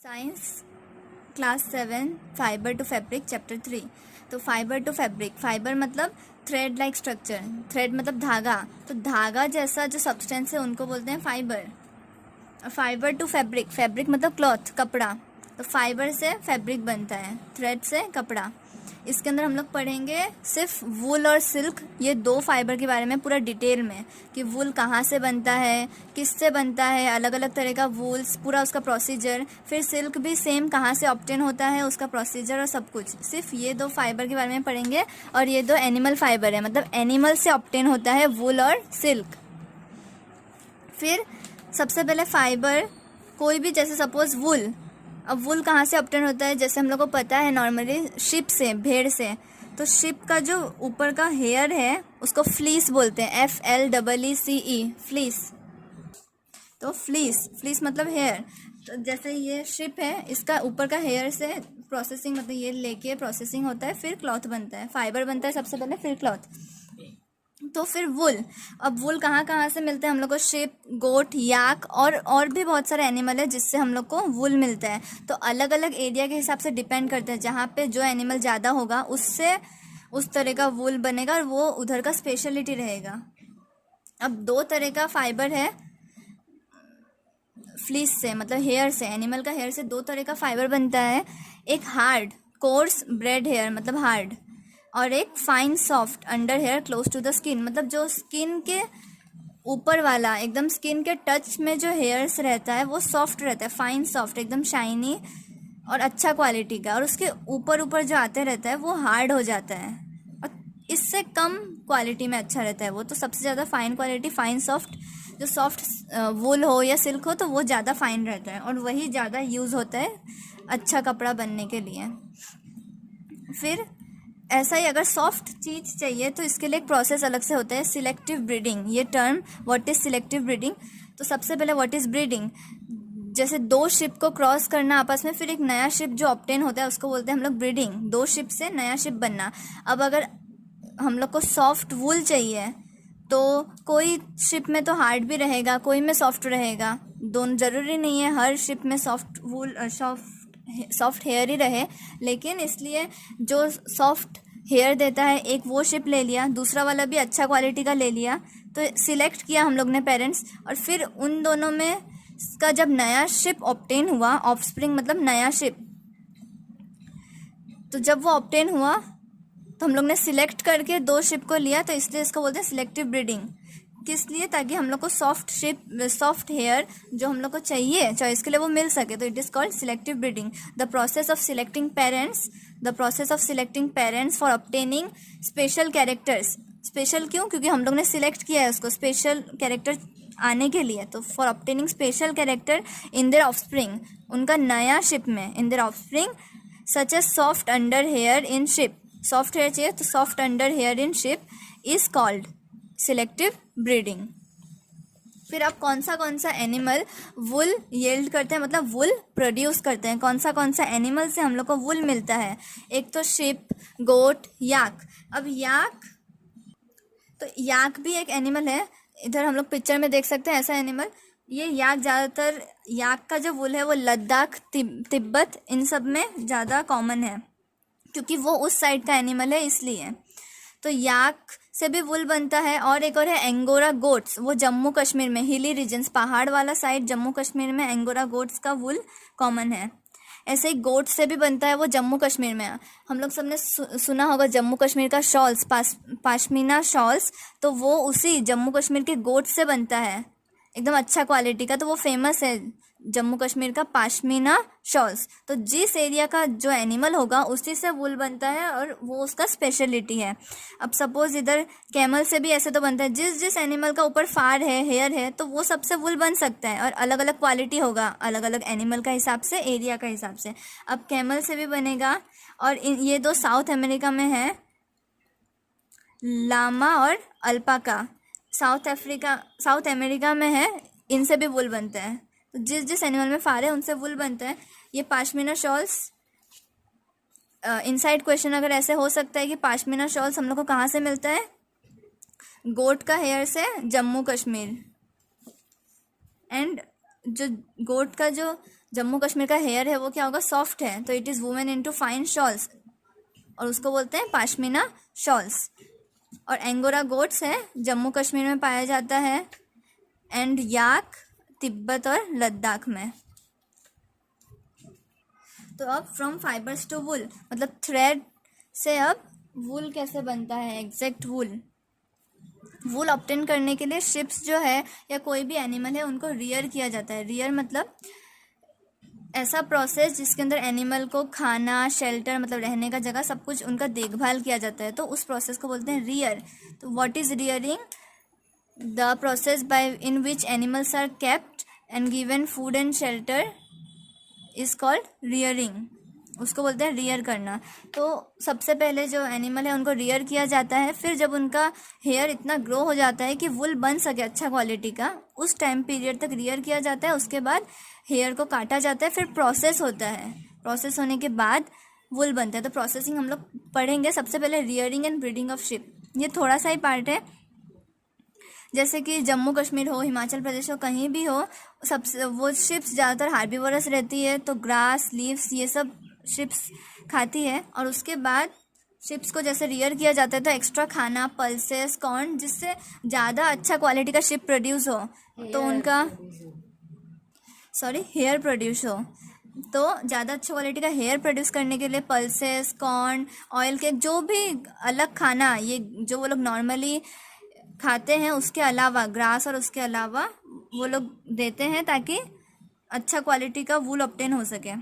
Science class 7 fibre to fabric chapter 3। तो fibre to fabric, fibre मतलब thread like structure, thread मतलब धागा, तो धागा जैसा जो सब्सटेंस है उनको बोलते हैं फाइबर। और फाइबर टू फैब्रिक, फैब्रिक मतलब क्लॉथ, कपड़ा, तो फाइबर से फैब्रिक बनता है, थ्रेड से कपड़ा। इसके अंदर हम लोग पढ़ेंगे सिर्फ वूल और सिल्क, ये दो फाइबर के बारे में पूरा डिटेल में, कि वूल कहाँ से बनता है, किससे बनता है, अलग अलग तरह का वूल्स, पूरा उसका प्रोसीजर, फिर सिल्क भी सेम कहाँ से ऑब्टेन होता है, उसका प्रोसीजर और सब कुछ, सिर्फ ये दो फाइबर के बारे में पढ़ेंगे। और ये दो एनिमल फाइबर है, मतलब एनिमल से ऑब्टेन होता है वूल और सिल्क। फिर सबसे पहले फाइबर, कोई भी, जैसे सपोज वूल, अब वूल कहाँ से ऑब्टेन होता है, जैसे हम लोग को पता है नॉर्मली शिप से, भेड़ से। तो शिप का जो ऊपर का हेयर है उसको फ्लीस बोलते हैं, FLEECE, फ्लीस। तो फ्लीस मतलब हेयर। तो जैसे ये शिप है, इसका ऊपर का हेयर से प्रोसेसिंग, मतलब ये लेके प्रोसेसिंग होता है, फिर क्लॉथ बनता है, फाइबर बनता है सबसे पहले, फिर क्लॉथ। तो फिर वुल, अब वुल कहाँ कहाँ से मिलते हैं हम लोग को, शिप, गोट, याक और भी बहुत सारे एनिमल है जिससे हम लोग को वुल मिलता है। तो अलग अलग एरिया के हिसाब से डिपेंड करते हैं, जहाँ पे जो एनिमल ज़्यादा होगा उससे उस तरह का वुल बनेगा और वो उधर का स्पेशलिटी रहेगा। अब दो तरह का फाइबर है फ्लीस से, मतलब हेयर से, एनिमल का हेयर से दो तरह का फाइबर बनता है। एक हार्ड कोर्स ब्रेड हेयर मतलब हार्ड, और एक fine soft under hair close to the skin, मतलब जो स्किन के ऊपर वाला, एकदम स्किन के टच में जो हेयर्स रहता है वो सॉफ्ट रहता है, फाइन सॉफ्ट, एकदम शाइनी और अच्छा क्वालिटी का। और उसके ऊपर ऊपर जो आते रहता है वो हार्ड हो जाता है और इससे कम क्वालिटी में अच्छा रहता है वो। तो सबसे ज़्यादा फाइन क्वालिटी, फाइन सॉफ्ट, जो सॉफ्ट वूल हो या सिल्क हो तो वो ज़्यादा फाइन रहता है और वही ज़्यादा यूज़ होता है अच्छा कपड़ा बनने के लिए। फिर ऐसा ही अगर सॉफ्ट चीज़ चाहिए तो इसके लिए एक प्रोसेस अलग से होता है, सिलेक्टिव ब्रीडिंग। ये term, what is selective breeding, तो सबसे पहले व्हाट इज़ ब्रीडिंग, जैसे दो शिप को क्रॉस करना आपस में, फिर एक नया शिप जो ऑब्टेन होता है उसको बोलते हैं हम लोग ब्रीडिंग, दो शिप से नया शिप बनना। अब अगर हम लोग को सॉफ्ट वूल चाहिए तो कोई शिप में तो हार्ड भी रहेगा, कोई में सॉफ्ट रहेगा, दोनों ज़रूरी नहीं है हर शिप में सॉफ्ट वूल सॉफ्ट हेयर ही रहे। लेकिन इसलिए जो सॉफ्ट हेयर देता है एक वो शिप ले लिया, दूसरा वाला भी अच्छा क्वालिटी का ले लिया, तो सिलेक्ट किया हम लोग ने पेरेंट्स। और फिर उन दोनों में का जब नया शिप ऑब्टेन हुआ, ऑफस्प्रिंग मतलब नया शिप, तो जब वो ऑब्टेन हुआ तो हम लोग ने सिलेक्ट करके दो शिप को लिया, तो इसलिए इसको बोलते हैं सिलेक्टिव ब्रीडिंग। किस लिए, ताकि हम लोग को सॉफ्ट हेयर जो हम लोग को चाहिए चॉइस के लिए वो मिल सके, तो it is called selective breeding. The process of selecting parents for obtaining special characters. Special क्यों, क्योंकि हम लोग ने सिलेक्ट किया है उसको स्पेशल कैरेक्टर आने के लिए, तो for obtaining special character in their offspring, उनका नया शिप में, in their offspring, such as soft under hair in sheep, soft hair चाहिए तो soft under hair in sheep is called selective breeding. फिर अब कौन सा एनिमल वुल येल्ड करते हैं, मतलब वुल प्रोड्यूस करते हैं, कौन सा एनिमल से हम लोग को वुल मिलता है, एक तो शिप, गोट, याक। अब याक, तो याक भी एक एनिमल है, इधर हम लोग पिक्चर में देख सकते हैं ऐसा एनिमल। ये याक ज़्यादातर, याक का जो वुल है वो लद्दाख, तिब्बत, इन सब में ज़्यादा कॉमन है क्योंकि वो उस साइड का एनिमल है इसलिए। तो याक से भी वुल बनता है। और एक और है एंगोरा गोट्स, वो जम्मू कश्मीर में, हिली रीजन्स, पहाड़ वाला साइड जम्मू कश्मीर में एंगोरा गोट्स का वुल कॉमन है। ऐसे ही गोट से भी बनता है, वो जम्मू कश्मीर में। हम लोग सबने सुना होगा जम्मू कश्मीर का शॉल्स, पाशमीना शॉल्स, तो वो उसी जम्मू कश्मीर के गोट से बनता है, एकदम अच्छा क्वालिटी का, तो वो फेमस है जम्मू कश्मीर का पाशमीना शॉल्स। तो जिस एरिया का जो एनिमल होगा उसी से वुल बनता है और वो उसका स्पेशलिटी है। अब सपोज इधर कैमल से भी ऐसे तो बनता है, जिस एनिमल का ऊपर फार है, हेयर है, तो वो सबसे वुल बन सकता है और अलग अलग क्वालिटी होगा अलग अलग एनिमल का हिसाब से, एरिया का हिसाब से। अब कैमल से भी बनेगा। और ये दो साउथ अमेरिका में है, लामा और अल्पाका, साउथ अमेरिका में है, इनसे भी वुल बनता है। तो जिस एनिमल में फार है उनसे वुल बनता है। ये पाशमीना शॉल्स, इनसाइड क्वेश्चन अगर ऐसे हो सकता है कि पाशमीना शॉल्स हम लोग को कहाँ से मिलता है, गोट का हेयर से, जम्मू कश्मीर। एंड जो गोट का जो जम्मू कश्मीर का हेयर है वो क्या होगा, सॉफ्ट है, तो it is women into fine shawls, और उसको बोलते हैं पाशमीना शॉल्स। और एंगोरा गोट्स है, जम्मू कश्मीर में पाया जाता है, एंड याक तिब्बत और लद्दाख में। तो अब फ्रॉम फाइबर्स टू वुल, मतलब थ्रेड से अब वुल कैसे बनता है, एग्जैक्ट वुल। वुल ऑब्टेन करने के लिए शिप्स जो है या कोई भी एनिमल है उनको रियर किया जाता है। रियर मतलब ऐसा प्रोसेस जिसके अंदर एनिमल को खाना, शेल्टर मतलब रहने का जगह, सब कुछ उनका देखभाल किया जाता है, तो उस प्रोसेस को बोलते हैं रियर। तो what is rearing? The process by in which animals are kept and given food and shelter is called rearing, उसको बोलते हैं रियर करना। तो सबसे पहले जो एनिमल है उनको रियर किया जाता है, फिर जब उनका हेयर इतना ग्रो हो जाता है कि वुल बन सके अच्छा क्वालिटी का, उस टाइम पीरियड तक रियर किया जाता है। उसके बाद हेयर को काटा जाता है, फिर प्रोसेस होता है, प्रोसेस होने के बाद वुल बनता है। तो प्रोसेसिंग हम लोग पढ़ेंगे। सबसे पहले rearing and breeding of ship, ये थोड़ा सा ही पार्ट है। जैसे कि जम्मू कश्मीर हो, हिमाचल प्रदेश हो, कहीं भी हो, सबसे वो शिप्स ज़्यादातर हार्बीवोरस रहती है, तो ग्रास, लीव्स ये सब शिप्स खाती है। और उसके बाद शिप्स को जैसे रियर किया जाता है तो एक्स्ट्रा खाना, पल्सेस, कॉर्न, जिससे ज़्यादा अच्छा क्वालिटी का शिप प्रोड्यूस हो, तो उनका हेयर प्रोड्यूस हो, तो ज़्यादा अच्छा क्वालिटी का हेयर प्रोड्यूस करने के लिए पल्सेस, कॉर्न, ऑयल केक, जो भी अलग खाना ये जो वो लोग नॉर्मली खाते हैं उसके अलावा, ग्रास और उसके अलावा वो लोग देते हैं ताकि अच्छा क्वालिटी का वूल ऑब्टेन हो सके।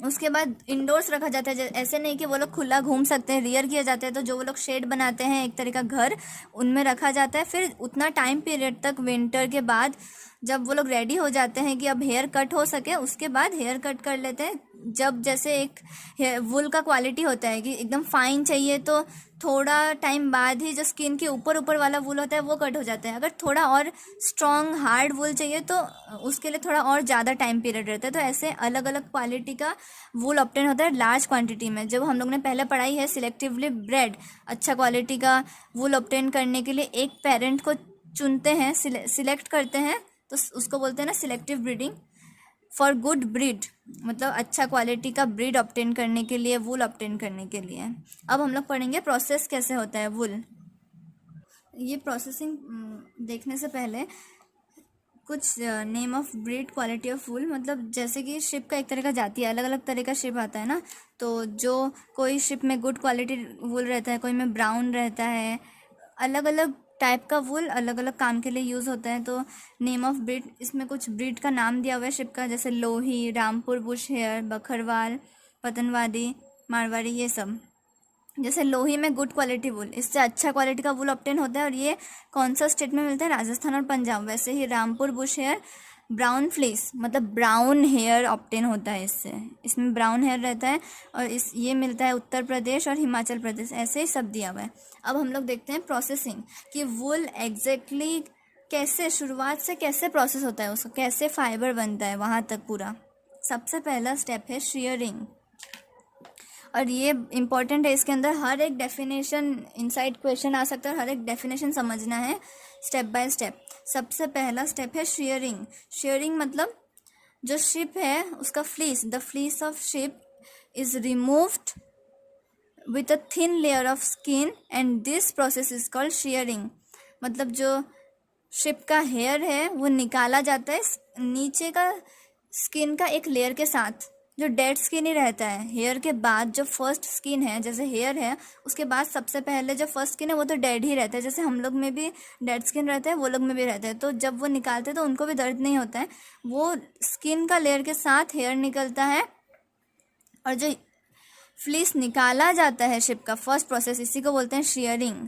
उसके बाद इंडोर्स रखा जाता है, ऐसे नहीं कि वो लोग खुला घूम सकते हैं, रियर किया जाता है तो जो वो लोग शेड बनाते हैं एक तरह का घर, उनमें रखा जाता है। फिर उतना टाइम पीरियड तक विंटर के बाद जब वो लोग रेडी हो जाते हैं कि अब हेयर कट हो सके, उसके बाद हेयर कट कर लेते हैं। जब जैसे एक वुल का क्वालिटी होता है कि एकदम फाइन चाहिए तो थोड़ा टाइम बाद ही जो स्किन के ऊपर ऊपर वाला वुल होता है वो कट हो जाता है। अगर थोड़ा और स्ट्रॉन्ग हार्ड वुल चाहिए तो उसके लिए थोड़ा और ज़्यादा टाइम पीरियड रहता है। तो ऐसे अलग अलग क्वालिटी का वुल ऑब्टेन होता है लार्ज क्वांटिटी में। जब हम लोग ने पहले पढ़ाई है सिलेक्टिवली ब्रेड, अच्छा क्वालिटी का वुल ऑब्टेन करने के लिए एक पेरेंट को चुनते हैं, सिलेक्ट करते हैं, तो उसको बोलते हैं ना selective breeding for good breed, मतलब अच्छा क्वालिटी का ब्रीड ऑब्टेन करने के लिए, वुल ऑब्टेन करने के लिए। अब हम लोग पढ़ेंगे प्रोसेस कैसे होता है वुल। ये प्रोसेसिंग देखने से पहले कुछ name of breed, quality of wool, मतलब जैसे कि शिप का एक तरह का जाति है, अलग अलग तरह का शिप आता है ना, तो जो कोई शिप में गुड क्वालिटी वुल रहता है, कोई में ब्राउन रहता है, अलग अलग टाइप का वुल अलग अलग काम के लिए यूज़ होता है। तो नेम ऑफ ब्रीड, इसमें कुछ ब्रीड का नाम दिया हुआ है शिप का, जैसे लोही, रामपुर बुश हेयर, बखरवाल, पतनवादी, मारवाड़ी, ये सब। जैसे लोही में गुड क्वालिटी वुल, इससे अच्छा क्वालिटी का वुल ऑब्टेन होता है, और ये कौन सा स्टेट में मिलता है, राजस्थान और पंजाब। वैसे ही Rampur Bushahr hair brown fleece, मतलब ब्राउन हेयर ऑब्टेन होता है इससे, इसमें ब्राउन हेयर रहता है, और ये मिलता है उत्तर प्रदेश और हिमाचल प्रदेश, ऐसे ही सब दिया हुआ है। अब हम लोग देखते हैं प्रोसेसिंग, कि वुल एग्जैक्टली कैसे, शुरुआत से कैसे प्रोसेस होता है, उसको कैसे फाइबर बनता है वहाँ तक पूरा। सबसे पहला स्टेप है शेयरिंग, और ये इम्पॉर्टेंट है, इसके अंदर हर एक डेफिनेशन इनसाइड क्वेश्चन आ सकता है, और हर एक डेफिनेशन समझना है स्टेप बाय स्टेप। सबसे पहला स्टेप है शेयरिंग। शेयरिंग मतलब जो शिप है उसका fleece, the fleece of ship is removed with a thin layer of skin and this process is called sharing. मतलब जो शिप का हेयर है वो निकाला जाता है नीचे का स्किन का एक लेयर के साथ, जो डेड स्किन ही रहता है। हेयर के बाद जो फर्स्ट स्किन है, जैसे हेयर है उसके बाद सबसे पहले जो फर्स्ट स्किन है वो तो डेड ही रहता है, जैसे हम लोग में भी डेड स्किन रहता है वो लोग में भी रहता है। तो जब वो निकालते हैं तो उनको भी दर्द नहीं होता है, वो स्किन का लेयर के साथ हेयर निकलता है, और जो फ्लीस निकाला जाता है शिप का फर्स्ट प्रोसेस, इसी को बोलते हैं शेयरिंग।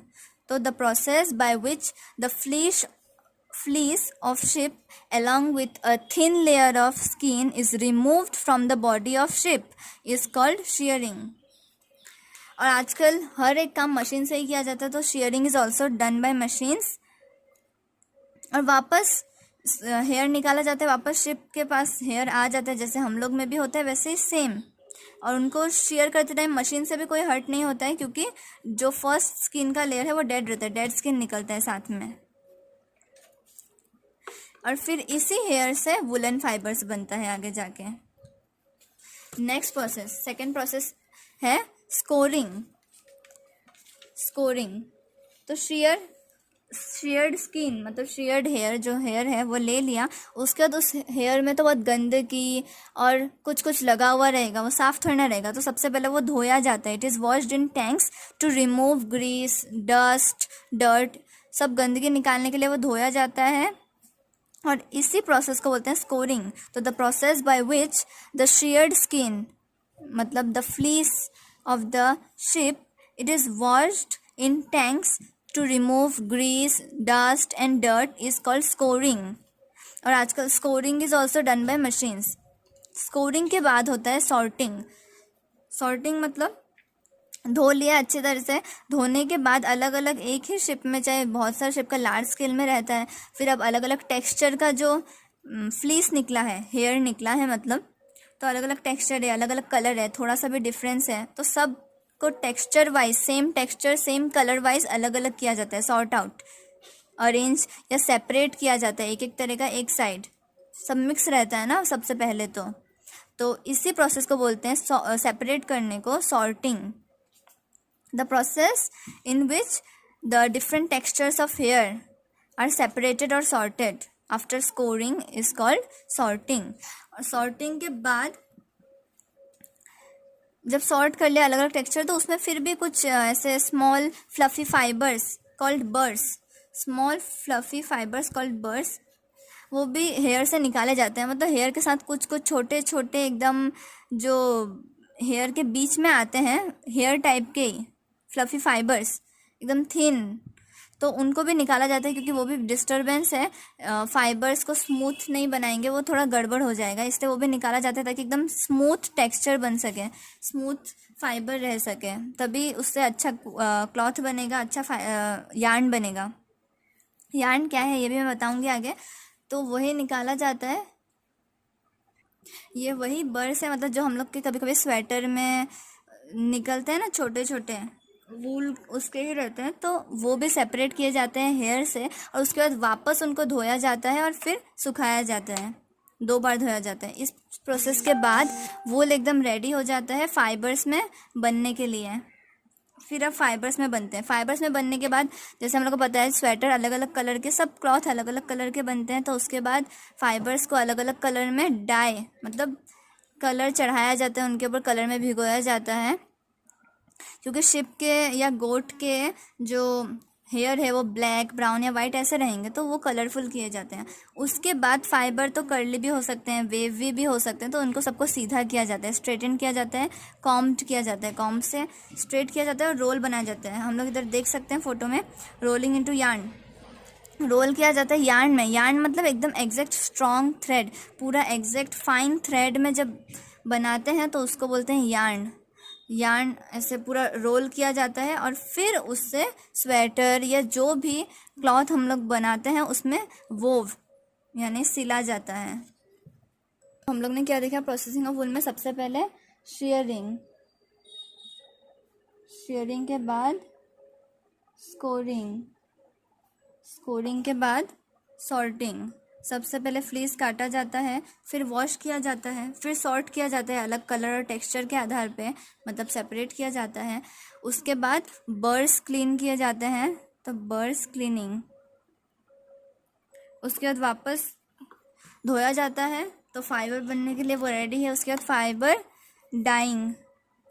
तो the process by which the fleece of ship along with a thin layer of skin is removed from the body of ship is called shearing। और आजकल हर एक काम मशीन से ही किया जाता है, तो sharing is also done by machines. और वापस हेयर निकाला जाता है, वापस शिप के पास हेयर आ जाता है, जैसे हम लोग में भी होता है वैसे ही सेम। और उनको शेयर करते टाइम मशीन से भी कोई हर्ट नहीं होता है, क्योंकि जो फर्स्ट स्किन का लेयर है वो डेड रहता है, डेड स्किन निकलता है साथ में। और फिर इसी हेयर से वुलन फाइबर्स बनता है आगे जाके। नेक्स्ट प्रोसेस, सेकेंड प्रोसेस है स्कोरिंग। स्कोरिंग तो शेयर्ड स्किन मतलब शेयर्ड हेयर, जो हेयर है वो ले लिया, उसके बाद उस हेयर में तो बहुत गंदगी और कुछ कुछ लगा हुआ रहेगा, वो साफ थोड़ा ना रहेगा, तो सबसे पहले वो धोया जाता है। It is washed in tanks to remove grease, dust, dirt, सब गंदगी निकालने के लिए वो धोया जाता है, और इसी प्रोसेस को बोलते हैं स्कोरिंग। तो the process by which the shared skin मतलब the fleece of the ship, it is washed in tanks to remove grease, dust and dirt is called scouring. और आजकल scouring is also done by machines. Scouring के बाद होता है sorting. Sorting मतलब धो लिया अच्छी तरह से, धोने के बाद अलग अलग एक ही शिप में, चाहे बहुत सारे शिप का लार्ज स्केल में रहता है, फिर अब अलग अलग टेक्सचर का जो फ्लीस निकला है, हेयर निकला है मतलब, तो अलग अलग टेक्सचर है, अलग अलग कलर है, थोड़ा सा भी डिफरेंस है, तो सब को texture wise, same texture same colour wise अलग अलग किया जाता है, सॉर्ट आउट, अरेंज या सेपरेट किया जाता है, एक एक तरह का एक साइड, सब मिक्स रहता है ना सबसे पहले तो इसी प्रोसेस को बोलते हैं सेपरेट करने को sorting. The process in which the different textures of hair are separated or sorted after scoring is called sorting. और sorting के बाद जब सॉर्ट कर लिया अलग अलग टेक्सचर, तो उसमें फिर भी कुछ ऐसे स्मॉल फ्लफी फाइबर्स कॉल्ड बर्स, स्मॉल फ्लफी फाइबर्स कॉल्ड बर्स, वो भी हेयर से निकाले जाते हैं। मतलब हेयर के साथ कुछ कुछ छोटे छोटे एकदम जो हेयर के बीच में आते हैं, हेयर टाइप के ही फ्लफी फाइबर्स एकदम थिन, तो उनको भी निकाला जाता है, क्योंकि वो भी डिस्टर्बेंस है, फाइबर्स को स्मूथ नहीं बनाएंगे, वो थोड़ा गड़बड़ हो जाएगा, इसलिए वो भी निकाला जाता है ताकि एकदम स्मूथ टेक्सचर बन सके, स्मूथ फाइबर रह सके, तभी उससे अच्छा क्लॉथ बनेगा, अच्छा यार्न बनेगा। यार्न क्या है ये भी मैं बताऊंगी आगे। तो वही निकाला जाता है, ये वही बर्स है, मतलब जो हम लोग के कभी कभी स्वेटर में निकलते हैं ना छोटे छोटे, वूल उसके ही रहते हैं, तो वो भी सेपरेट किए जाते हैं हेयर से, और उसके बाद वापस उनको धोया जाता है और फिर सुखाया जाता है, 2 बार धोया जाता है। इस प्रोसेस के बाद वूल एकदम रेडी हो जाता है फाइबर्स में बनने के लिए। फिर अब फाइबर्स में बनते हैं। फाइबर्स में बनने के बाद जैसे हम लोग को पता है स्वेटर अलग अलग कलर के, सब क्लॉथ अलग अलग कलर के बनते हैं, तो उसके बाद फाइबर्स को अलग अलग कलर में डाई मतलब कलर चढ़ाया जाता है, उनके ऊपर कलर में भिगोया जाता है, क्योंकि शिप के या गोट के जो हेयर है वो ब्लैक, ब्राउन या वाइट ऐसे रहेंगे, तो वो कलरफुल किए जाते हैं। उसके बाद फाइबर तो कर्ली भी हो सकते हैं, वेवी भी हो सकते हैं, तो उनको सबको सीधा किया जाता है, स्ट्रेटन किया जाता है, कॉम्ड किया जाता है, कॉम्ब से स्ट्रेट किया जाता है और रोल बनाया जाता है। हम लोग इधर देख सकते हैं फोटो में, रोलिंग इनटू यार्न, रोल किया जाता है यार्न में। यार्न मतलब एकदम एग्जैक्ट स्ट्रॉन्ग थ्रेड, पूरा एग्जैक्ट फाइन थ्रेड में जब बनाते हैं तो उसको बोलते हैं यार्न। यार्न ऐसे पूरा रोल किया जाता है और फिर उससे स्वेटर या जो भी क्लॉथ हम लोग बनाते हैं उसमें वोव यानी सिला जाता है। हम लोग ने क्या देखा प्रोसेसिंग ऑफ वूल में, सबसे पहले शेयरिंग, शेयरिंग के बाद स्कोरिंग, स्कोरिंग के बाद सॉर्टिंग। सबसे पहले फ्लीस काटा जाता है, फिर वॉश किया जाता है, फिर सॉर्ट किया जाता है अलग कलर और टेक्सचर के आधार पे, मतलब सेपरेट किया जाता है। उसके बाद बर्स क्लीन किए जाते हैं, तो बर्स क्लीनिंग। उसके बाद वापस धोया जाता है, तो फाइबर बनने के लिए वो रेडी है। उसके बाद फाइबर डाइंग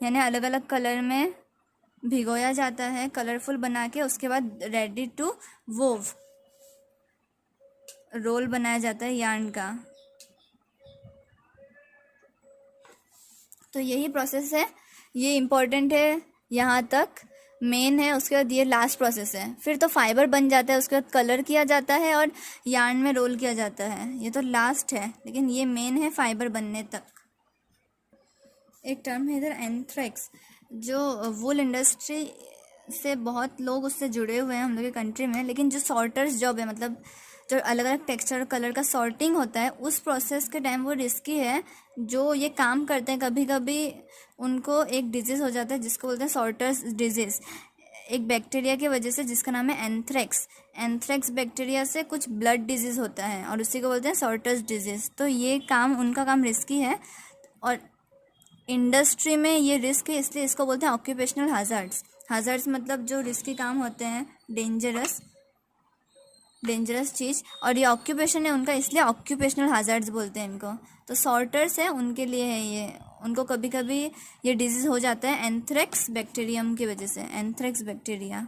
यानी अलग अलग कलर में भिगोया जाता है, कलरफुल बना के। उसके बाद रेडी टू वोव, रोल बनाया जाता है यार्न का। तो यही प्रोसेस है, ये इम्पोर्टेंट है, यहाँ तक मेन है। उसके बाद ये लास्ट प्रोसेस है, फिर तो फाइबर बन जाता है, उसके बाद कलर किया जाता है और यार्न में रोल किया जाता है। ये तो लास्ट है, लेकिन ये मेन है फाइबर बनने तक। एक टर्म है इधर एंथ्रेक्स, जो वूल इंडस्ट्री से बहुत लोग उससे जुड़े हुए हैं हम लोग के कंट्री में, लेकिन जो सॉर्टर्स जॉब है, मतलब जो अलग अलग टेक्सचर और कलर का सॉर्टिंग होता है, उस प्रोसेस के टाइम वो रिस्की है। जो ये काम करते हैं कभी कभी उनको एक डिजीज़ हो जाता है जिसको बोलते हैं सॉर्टर्स डिजीज़। एक बैक्टीरिया की वजह से जिसका नाम है एंथ्रेक्स। एंथ्रेक्स बैक्टीरिया से कुछ ब्लड डिजीज़ होता है और उसी को बोलते हैं सॉर्टर्स डिजीज़। तो ये काम, उनका काम रिस्की है और इंडस्ट्री में ये रिस्क है, इसलिए इसको बोलते हैं ऑक्यूपेशनल हाजार्ड्स। हाजार्ड्स मतलब जो रिस्की काम होते हैं, डेंजरस चीज़, और ये ऑक्यूपेशन है उनका, इसलिए ऑक्यूपेशनल हाजार्ड्स बोलते हैं इनको। तो सॉर्टर्स है उनके लिए है ये, उनको कभी कभी ये डिजीज़ हो जाता है एंथ्रेक्स बैक्टीरियम की वजह से, एंथ्रेक्स बैक्टीरिया।